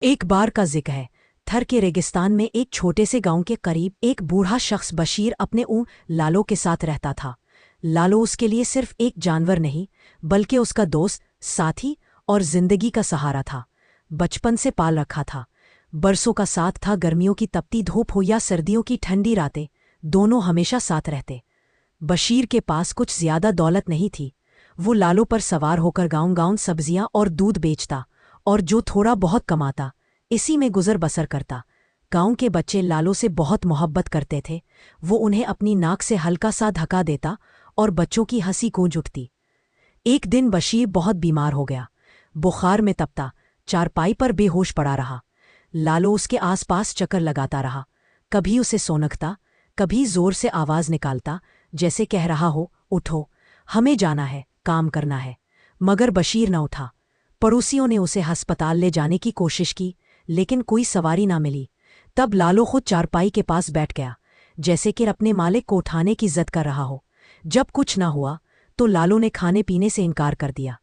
एक बार का जिक्र है। थर के रेगिस्तान में एक छोटे से गांव के करीब एक बूढ़ा शख्स बशीर अपने ऊँट लालो के साथ रहता था। लालो उसके लिए सिर्फ एक जानवर नहीं, बल्कि उसका दोस्त, साथी और जिंदगी का सहारा था। बचपन से पाल रखा था। बरसों का साथ था, गर्मियों की तपती धूप हो या सर्दियों की ठंडी रातें, दोनों हमेशा साथ रहते। बशीर के पास कुछ ज्यादा दौलत नहीं थी। वो लालो पर सवार होकर गांव-गांव सब्जियां और दूध बेचता, और जो थोड़ा बहुत कमाता इसी में गुजर बसर करता। गांव के बच्चे लालो से बहुत मोहब्बत करते थे। वो उन्हें अपनी नाक से हल्का सा धक्का देता और बच्चों की हंसी गूंज उठती। एक दिन बशीर बहुत बीमार हो गया। बुखार में तपता चारपाई पर बेहोश पड़ा रहा। लालो उसके आसपास चक्कर लगाता रहा, कभी उसे सोनकता, कभी जोर से आवाज निकालता, जैसे कह रहा हो, उठो, हमें जाना है, काम करना है। मगर बशीर न उठा। पड़ोसियों ने उसे अस्पताल ले जाने की कोशिश की, लेकिन कोई सवारी ना मिली। तब लालो खुद चारपाई के पास बैठ गया, जैसे कि अपने मालिक को उठाने की जिद कर रहा हो। जब कुछ ना हुआ तो लालो ने खाने पीने से इनकार कर दिया।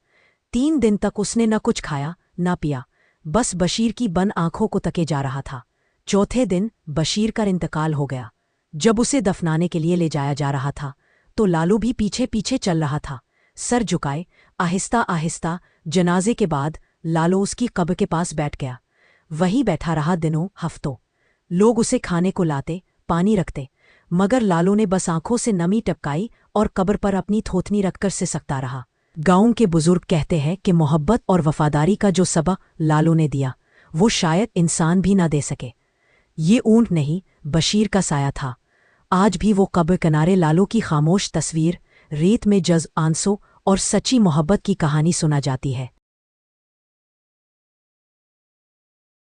3 दिन तक उसने न कुछ खाया न पिया, बस बशीर की बंद आंखों को तके जा रहा था। चौथे दिन बशीर का इंतकाल हो गया। जब उसे दफनाने के लिए ले जाया जा रहा था तो लालो भी पीछे पीछे चल रहा था, सर झुकाए, आहिस्ता आहिस्ता। जनाजे के बाद लालो उसकी कब्र के पास बैठ गया। वहीं बैठा रहा दिनों हफ्तों। लोग उसे खाने को लाते, पानी रखते, मगर लालो ने बस आंखों से नमी टपकाई और कब्र पर अपनी थोथनी रखकर सिसकता रहा। गांव के बुजुर्ग कहते हैं कि मोहब्बत और वफादारी का जो सबक लालो ने दिया, वो शायद इंसान भी ना दे सके। ये ऊंट नहीं, बशीर का साया था। आज भी वो कब्र किनारे लालो की खामोश तस्वीर, रेत में जज्ब आंसू और सच्ची मोहब्बत की कहानी सुना जाती है।